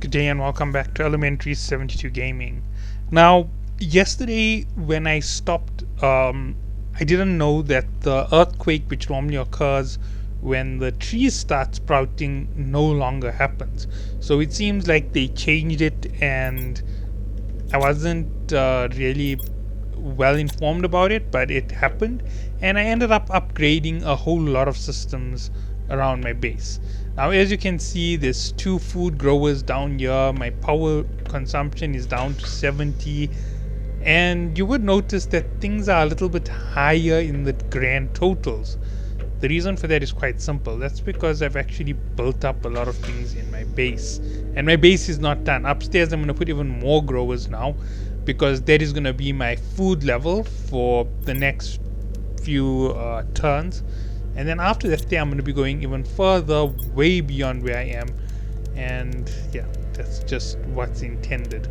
Good day and welcome back to Elementary 72 Gaming. Now, yesterday when I stopped, I didn't know that the earthquake which normally occurs when the trees start sprouting no longer happens. So it seems like they changed it, and I wasn't really well informed about it, but it happened, and I ended up upgrading a whole lot of systems around my base. Now, as you can see, there's two food growers down here. My power consumption is down to 70, and you would notice that things are a little bit higher in the grand totals. The reason for that is quite simple. That's because I've actually built up a lot of things in my base. And my base is not done. Upstairs, I'm going to put even more growers now, because that is going to be my food level for the next few turns. And then after that, I'm going to be going even further, way beyond where I am. And yeah, that's just what's intended.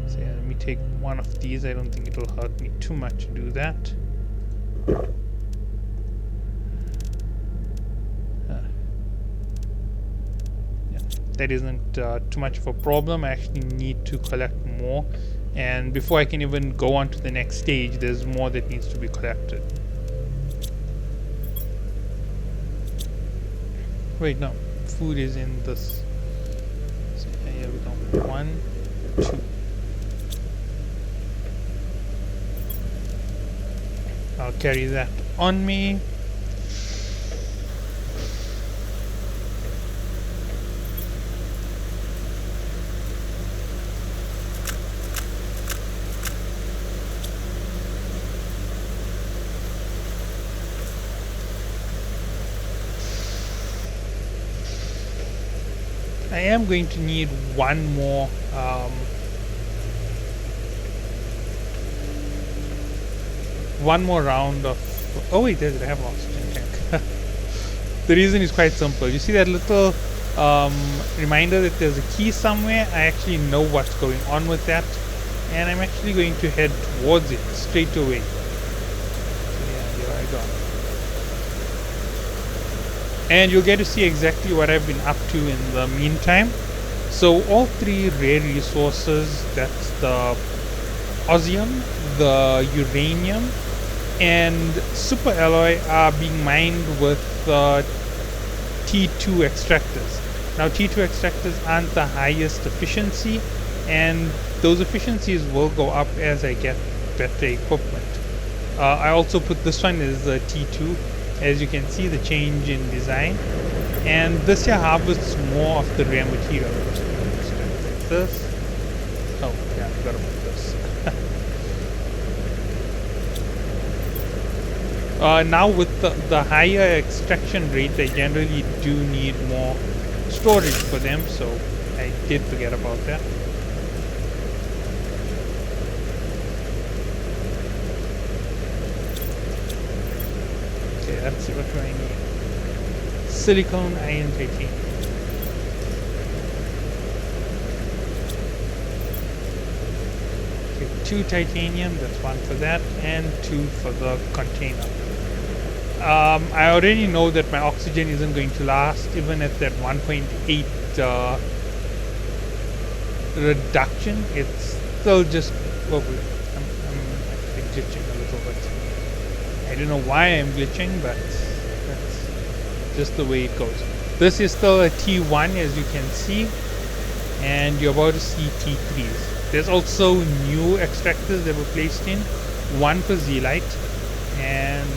So yeah, let me take one of these. I don't think it'll hurt me too much to do that. That isn't too much of a problem. I actually need to collect more, and before I can even go on to the next stage, there's more that needs to be collected. Wait, no, food is in this. So here we go. 1, 2. I'll carry that on me. I am going to need one more round of... Oh wait, I have an oxygen tank. The reason is quite simple. You see that little reminder that there's a key somewhere? I actually know what's going on with that, and I'm actually going to head towards it straight away. So yeah, here I go. And you'll get to see exactly what I've been up to in the meantime. So all three rare resources, that's the osmium, the uranium, and super alloy, are being mined with T2 extractors. Now T2 extractors aren't the highest efficiency, and those efficiencies will go up as I get better equipment. I also put this one as a T2. As you can see, the change in design, and this here harvests more of the rare material. Like this. Oh yeah, I gotta put this. Now with the higher extraction rate, I generally do need more storage for them, so I did forget about that. Let's see what do I need. Silicon, iron, titanium. Okay, 2 titanium, that's 1 for that, and 2 for the container. I already know that my oxygen isn't going to last even at that 1.8 reduction. It's still just... Oh, I'm actually glitching a little bit. I don't know why I'm glitching, but that's just the way it goes. This is still a T1, as you can see, and you're about to see T3s. There's also new extractors that were placed in, one for Zeolite, and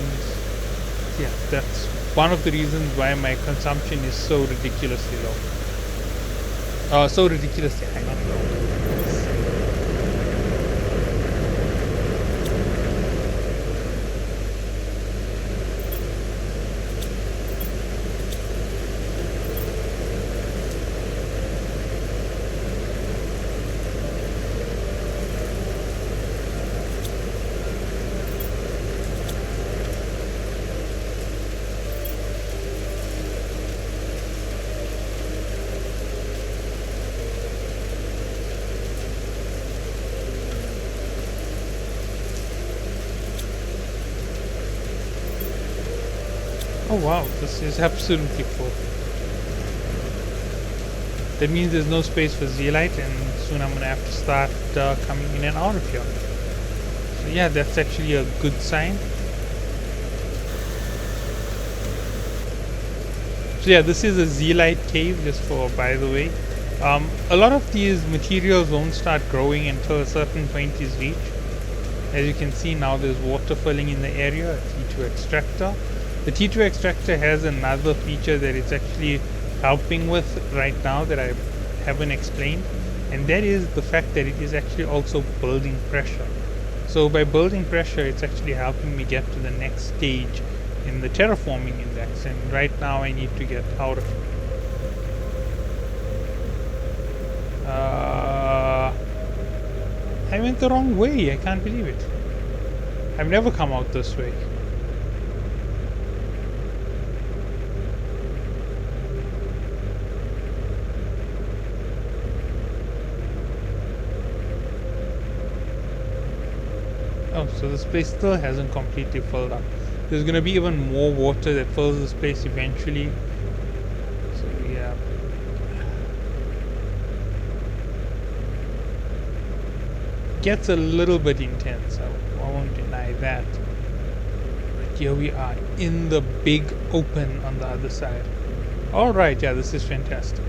yeah, that's one of the reasons why my consumption is so ridiculously low. So ridiculously high, not low. Oh wow, this is absolutely full. That means there's no space for zeolite, and soon I'm gonna have to start coming in and out of here. So yeah, that's actually a good sign. So yeah, this is a zeolite cave, just for by the way. A lot of these materials won't start growing until a certain point is reached. As you can see now, there's water filling in the area, a T2 extractor. The T2 extractor has another feature that it's actually helping with right now that I haven't explained, and that is the fact that it is actually also building pressure. So by building pressure, it's actually helping me get to the next stage in the terraforming index, and right now I need to get out of it. I went the wrong way. I can't believe it. I've never come out this way. Oh, so this place still hasn't completely filled up. There's gonna be even more water that fills this place eventually. So yeah. Gets a little bit intense, I won't deny that. But here we are in the big open on the other side. Alright, yeah, this is fantastic.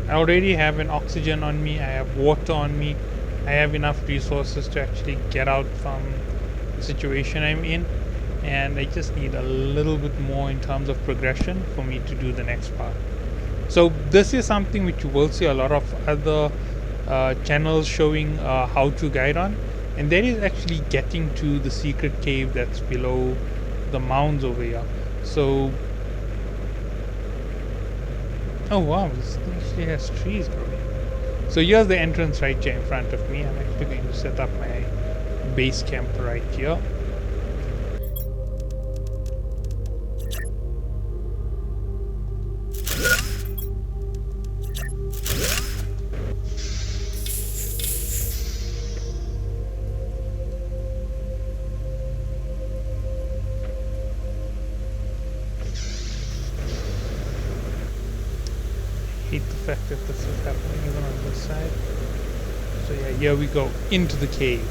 I already have an oxygen on me, I have water on me, I have enough resources to actually get out from the situation I'm in, and I just need a little bit more in terms of progression for me to do the next part. So this is something which you will see a lot of other channels showing how to guide on, and that is actually getting to the secret cave that's below the mounds over here. So oh wow, this actually has trees growing. So here's the entrance right here in front of me. I'm actually going to set up my base camp right here. Hate the fact that this is happening even on this side. So yeah, here we go into the cave.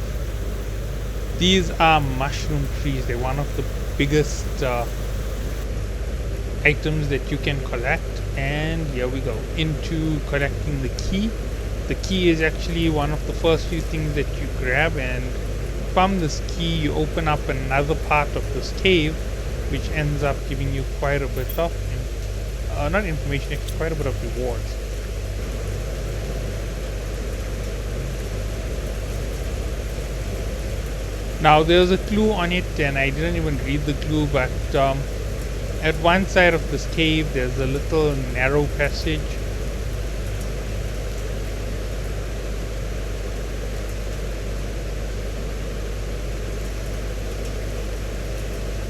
These are mushroom trees. They're one of the biggest items that you can collect, and here we go into collecting the key. The key is actually one of the first few things that you grab, and from this key you open up another part of this cave, which ends up giving you quite a bit of not information, it's quite a bit of rewards. Now there's a clue on it, and I didn't even read the clue, but at one side of this cave there's a little narrow passage.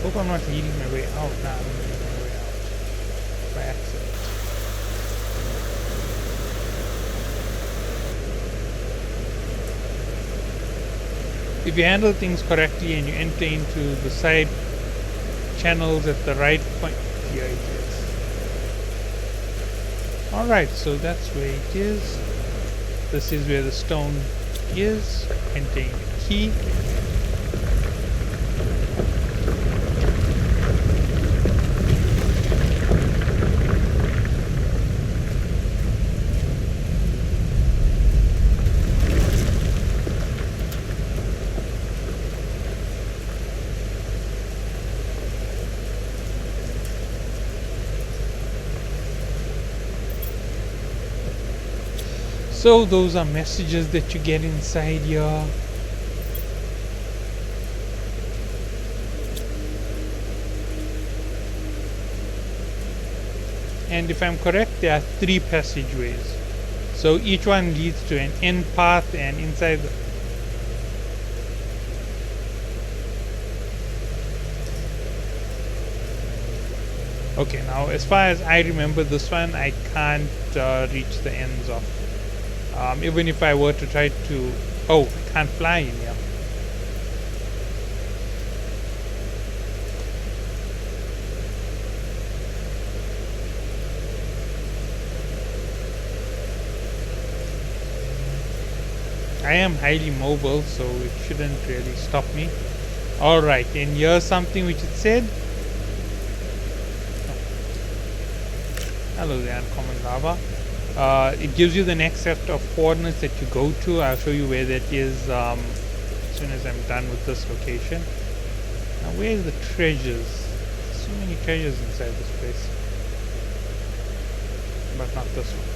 Hope I'm not leading my way out now. I'm leading my way out by accident. If you handle things correctly and you enter into the side channels at the right point, here it is. Alright, so that's where it is. This is where the stone is, containing the key. So those are messages that you get inside here. And if I'm correct, there are 3 passageways. So each one leads to an end path, and inside okay, now as far as I remember, this one I can't reach the ends of. Even if I were to try to... Oh, I can't fly in here. I am highly mobile, so it shouldn't really stop me. Alright, and here's something which it said. Hello there, uncommon lava. It gives you the next set of coordinates that you go to. I'll show you where that is as soon as I'm done with this location. Now, where's the treasures? So many treasures inside this place. But not this one.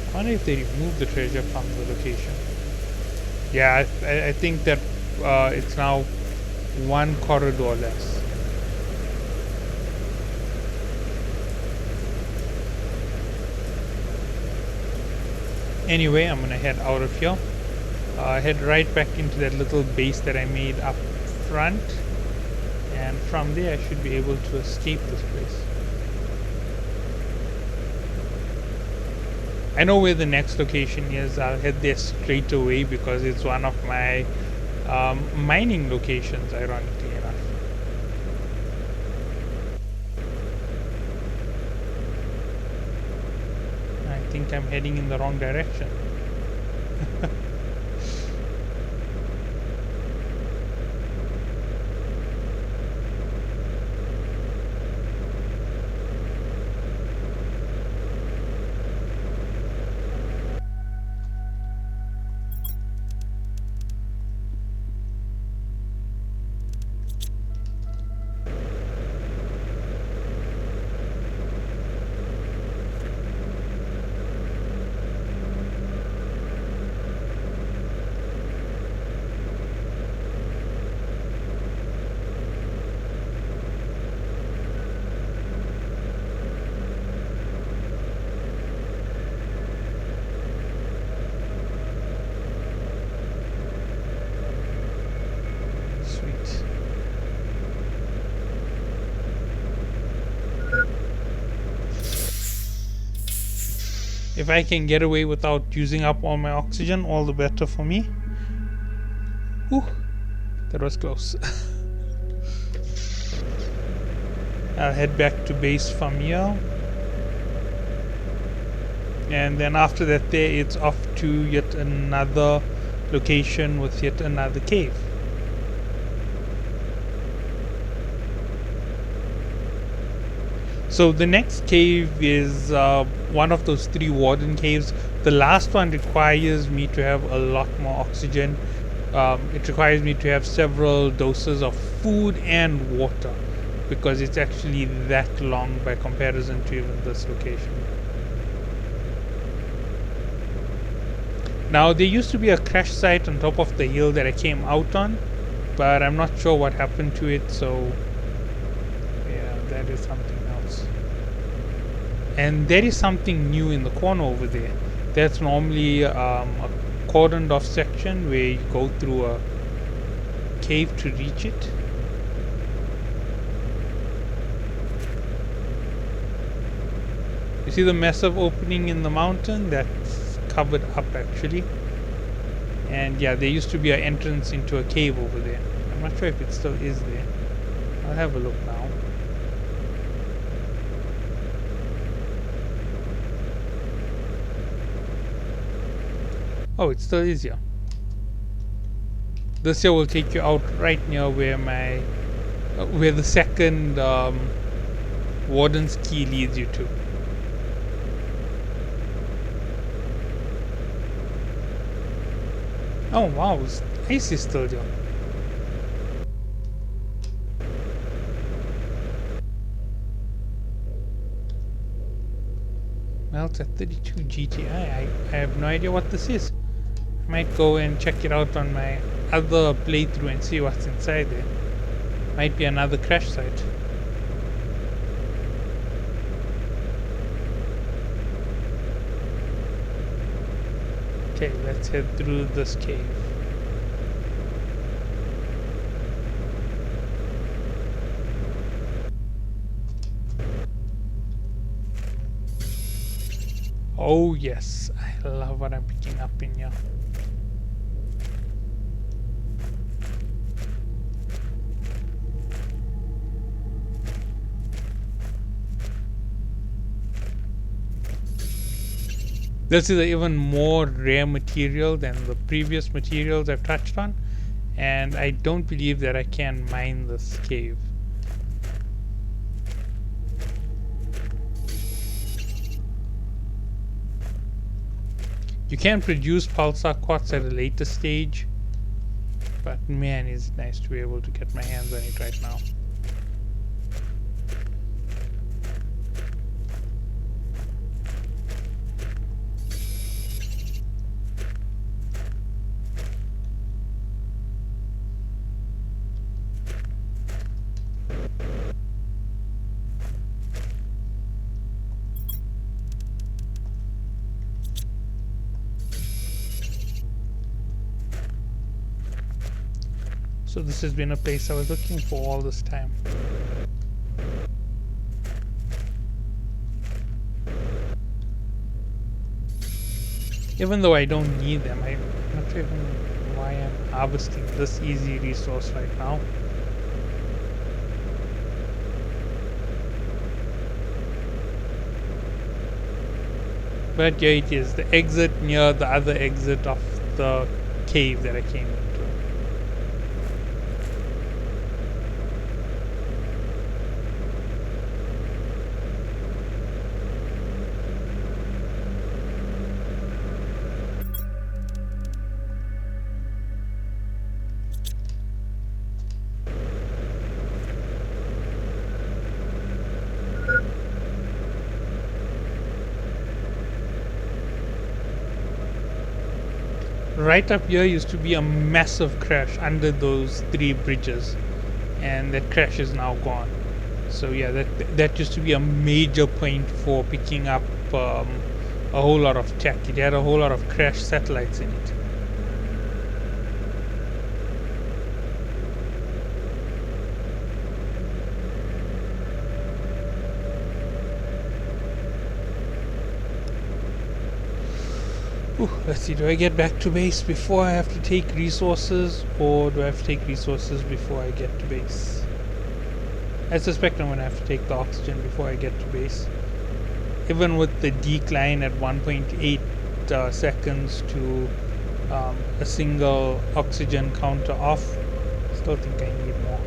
I wonder if they remove the treasure from the location. Yeah, I think that it's now one corridor less. Anyway, I'm gonna head out of here. Head right back into that little base that I made up front. And from there I should be able to escape this place. I know where the next location is. I'll head there straight away because it's one of my mining locations, ironically enough. I think I'm heading in the wrong direction. If I can get away without using up all my oxygen, all the better for me. Whew, that was close. I'll head back to base from here. And then after that there, it's off to yet another location with yet another cave. So the next cave is one of those 3 warden caves. The last one requires me to have a lot more oxygen. It requires me to have several doses of food and water because it's actually that long by comparison to even this location. Now there used to be a crash site on top of the hill that I came out on, but I'm not sure what happened to it, so yeah, that is something else. And there is something new in the corner over there. That's normally a cordoned off section where you go through a cave to reach it. You see the massive opening in the mountain? That's covered up actually. And yeah, there used to be an entrance into a cave over there. I'm not sure if it still is there. I'll have a look now. Oh, it still is here. This here will take you out right near where my where the second warden's key leads you to. Oh wow, ice is still there. Well, it's a 32 GTI. I have no idea what this is. I might go and check it out on my other playthrough and see what's inside there. Might be another crash site. Okay, let's head through this cave. Oh yes, I love what I'm picking up in here. This is an even more rare material than the previous materials I've touched on, and I don't believe that I can mine this cave. You can produce pulsar quartz at a later stage, but man, is it nice to be able to get my hands on it right now. So this has been a place I was looking for all this time. Even though I don't need them, I'm not sure even why I'm harvesting this easy resource right now. But here it is, the exit near the other exit of the cave that I came into. Right up here used to be a massive crash under those 3 bridges, and that crash is now gone. So yeah, that used to be a major point for picking up a whole lot of tech. It had a whole lot of crash satellites in it. Let's see, do I get back to base before I have to take resources, or do I have to take resources before I get to base? I suspect I'm going to have to take the oxygen before I get to base. Even with the decline at 1.8 seconds to a single oxygen counter off, still think I need more.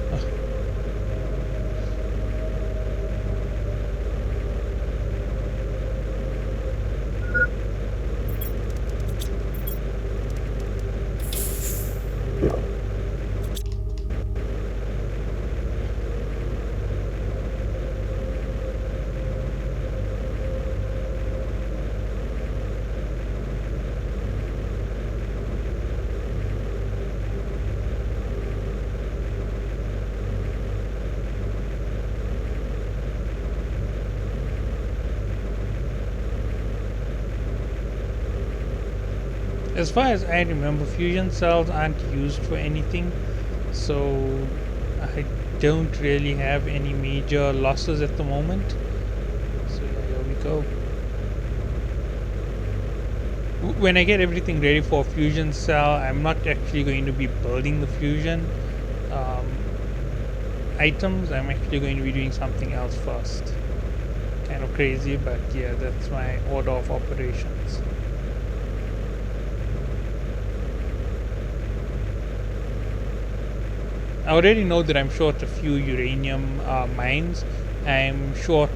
'As far as I remember, fusion cells aren't used for anything, so I don't really have any major losses at the moment. So yeah, here we go. When I get everything ready for a fusion cell, I'm not actually going to be building the fusion items. I'm actually going to be doing something else first. Kind of crazy, but yeah, that's my order of operations. I already know that I'm short a few uranium mines. I'm short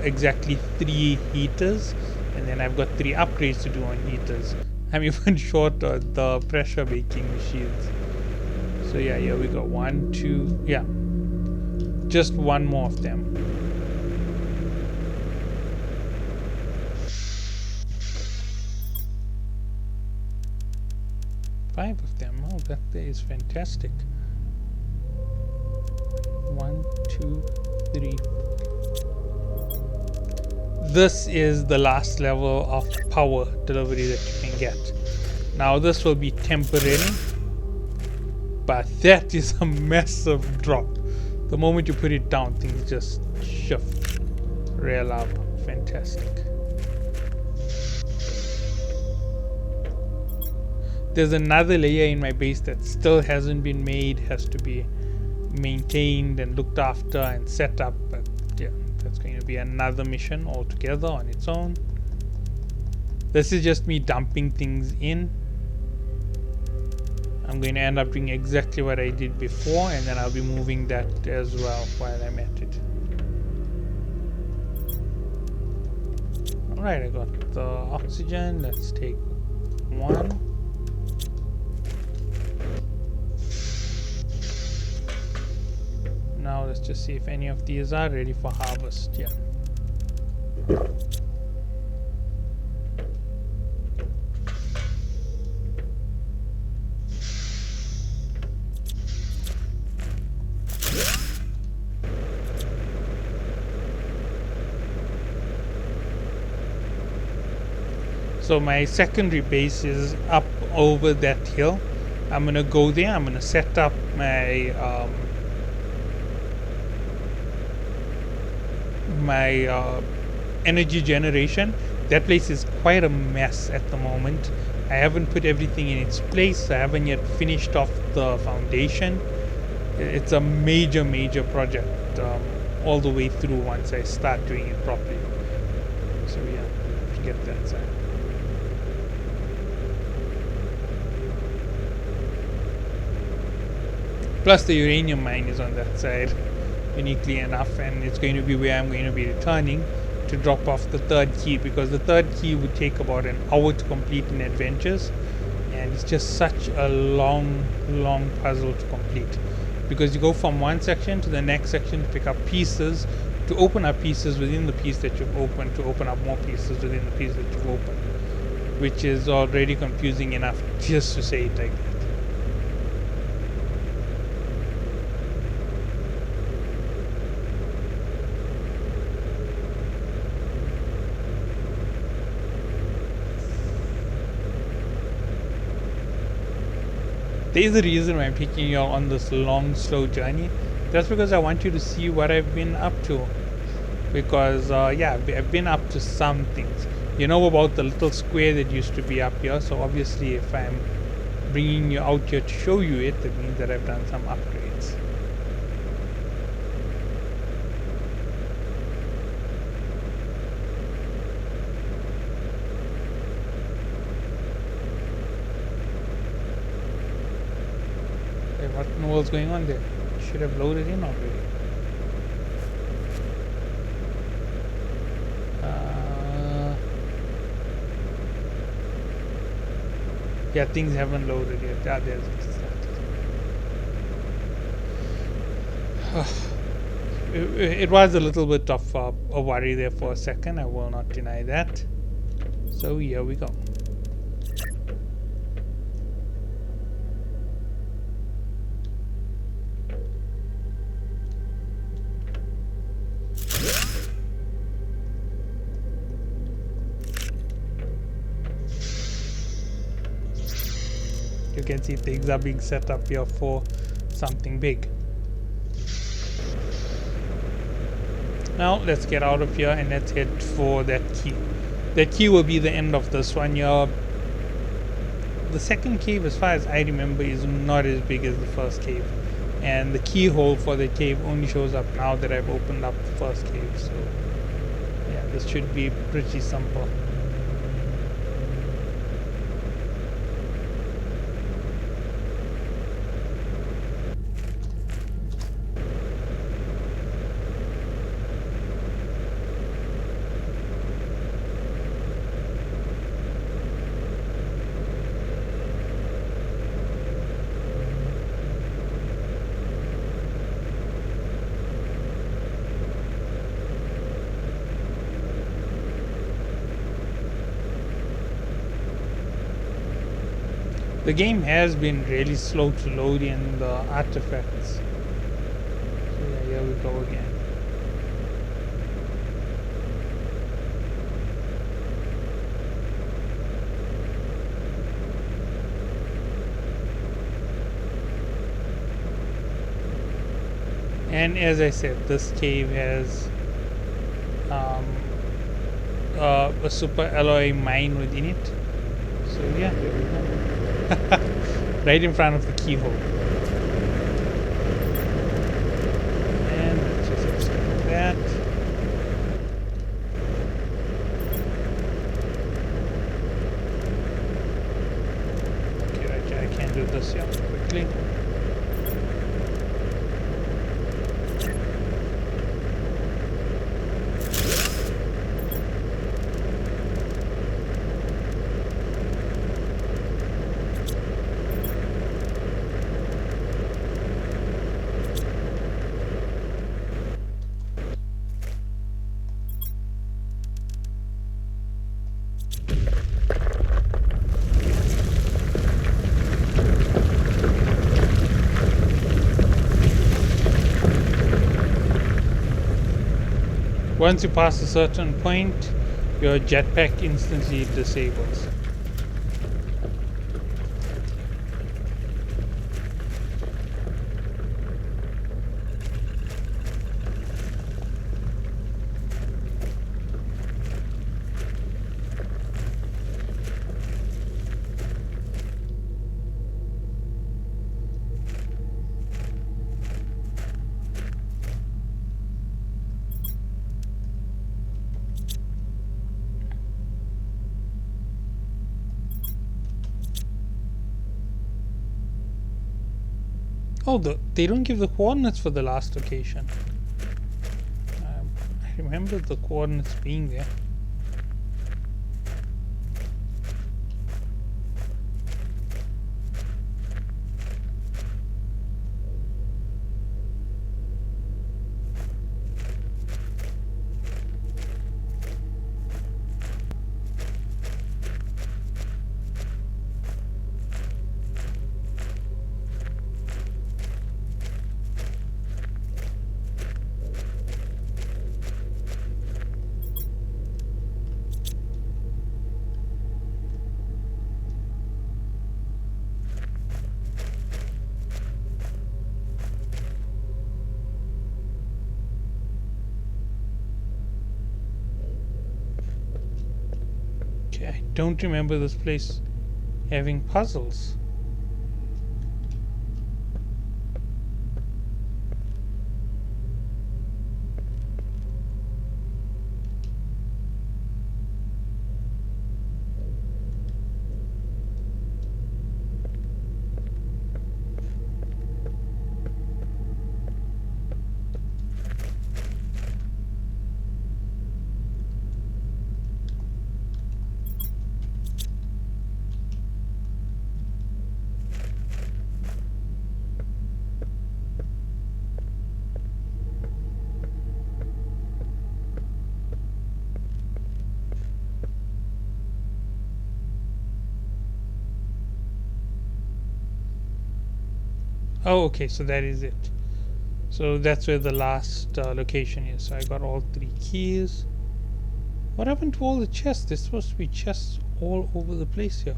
exactly 3 heaters, and then I've got 3 upgrades to do on heaters. I'm even short the pressure baking machines. So yeah, here we go. 1, 2, yeah. Just 1 more of them. Five of them. Oh, that is fantastic. 1, 2, 3. This is the last level of power delivery that you can get. Now this will be temporary, but that is a massive drop. The moment you put it down, things just shift. Rare lava. Fantastic. there's another layer in my base that still hasn't been made, has to be maintained and looked after and set up, but yeah, that's going to be another mission altogether on its own. This is just me dumping things in. I'm going to end up doing exactly what I did before, and then I'll be moving that as well while I'm at it. Alright, I got the oxygen. Let's take one. Now let's just see if any of these are ready for harvest. Yeah. So my secondary base is up over that hill. I'm gonna go there. I'm gonna set up my energy generation. That place is quite a mess at the moment. I haven't put everything in its place. I haven't yet finished off the foundation. It's a major project all the way through once I start doing it properly. So yeah, forget that side. Plus the uranium mine is on that side, uniquely enough, and it's going to be where I'm going to be returning to drop off the third key, because the third key would take about an hour to complete in Adventures, and it's just such a long puzzle to complete, because you go from one section to the next section to pick up pieces, to open up pieces within the piece that you've opened, to open up more pieces within the piece that you've opened, which is already confusing enough just to say it like that. There's a reason why I'm taking you all on this long, slow journey. That's because I want you to see what I've been up to. Because, yeah, I've been up to some things. You know about the little square that used to be up here, so obviously if I'm bringing you out here to show you it, that means that I've done some upgrades. What in the world's going on there? Should have loaded in already. Yeah, things haven't loaded yet. Ah, there's it was a little bit of a worry there for a second. I will not deny that. So here we go. You can see things are being set up here for something big. Now let's get out of here and let's head for that key. That key will be the end of this one here. The second cave, as far as I remember, is not as big as the first cave, and the keyhole for the cave only shows up now that I've opened up the first cave. So yeah, this should be pretty simple. The game has been really slow to load in the artifacts. So yeah, here we go again. And as I said, this cave has a super alloy mine within it. So yeah, there we go. Right in front of the keyhole. And let's just extend that. Okay, right, I can do this here quickly. Once you pass a certain point, your jetpack instantly disables. Oh, they don't give the coordinates for the last location. I remember the coordinates being there. I don't remember this place having puzzles. Oh, okay, so that is it. So that's where the last location is. So I got all 3 keys. What happened to all the chests? There's supposed to be chests all over the place here.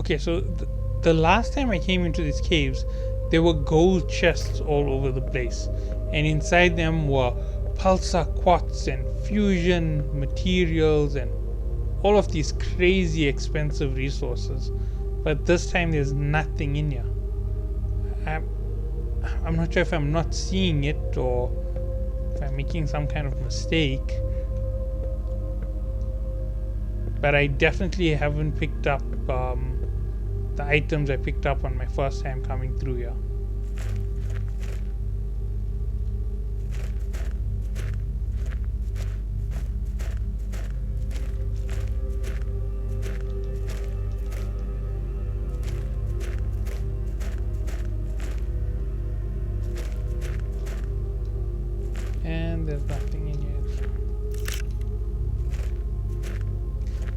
Okay, so the last time I came into these caves, there were gold chests all over the place, and inside them were pulsar quartz and fusion materials and all of these crazy expensive resources. But this time there's nothing in here. I'm not sure if I'm not seeing it or if I'm making some kind of mistake. But I definitely haven't picked up the items I picked up on my first time coming through here.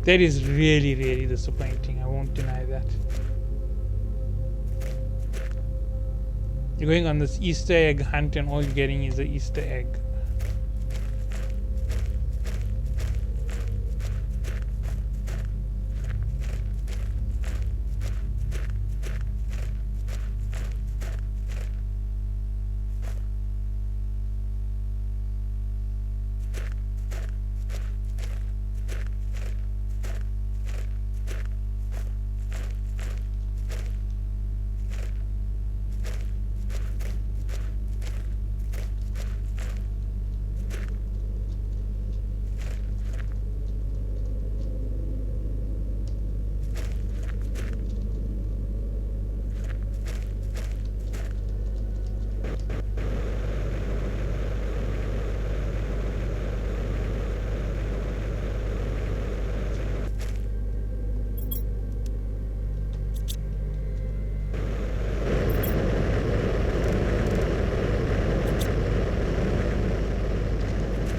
That is really, really disappointing. I won't deny that. You're going on this Easter egg hunt and all you're getting is an Easter egg.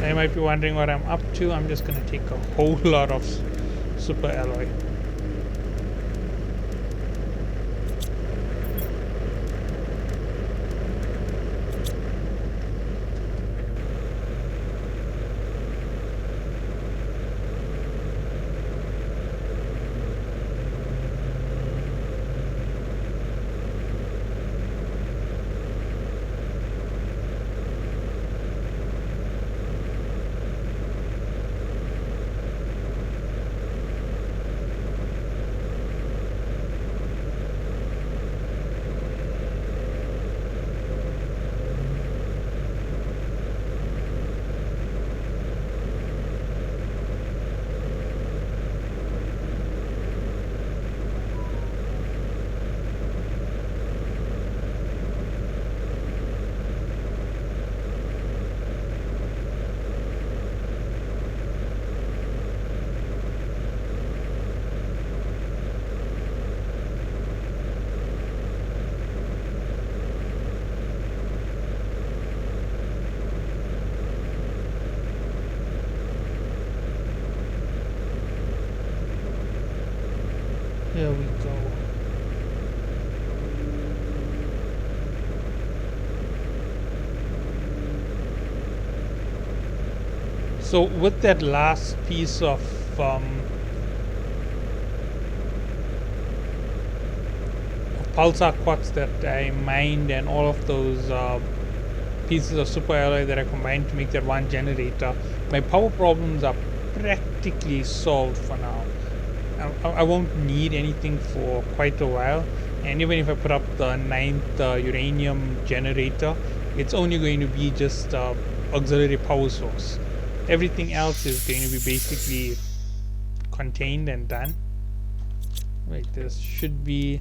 You might be wondering what I'm up to. I'm just going to take a whole lot of super alloy. Here we go. So with that last piece of pulsar quartz that I mined and all of those pieces of super alloy that I combined to make that one generator, my power problems are practically solved for now. I won't need anything for quite a while, and even if I put up the 9th uranium generator, it's only going to be just auxiliary power source. Everything else is going to be basically contained and done. Wait, this should be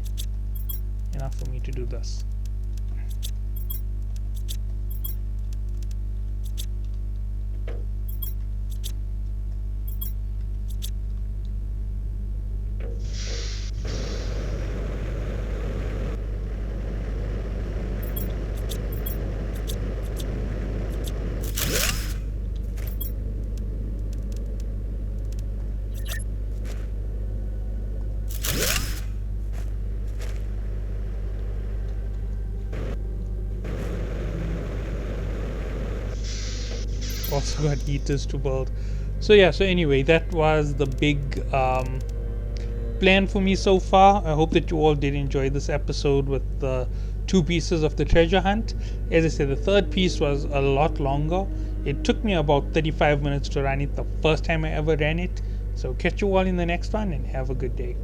enough for me to do this. Also got heaters to build. So yeah, so anyway, that was the big plan for me so far. I hope that you all did enjoy this episode with the 2 pieces of the treasure hunt. As I said, the 3rd piece was a lot longer. It took me about 35 minutes to run it the first time I ever ran it. So catch you all in the next one and have a good day.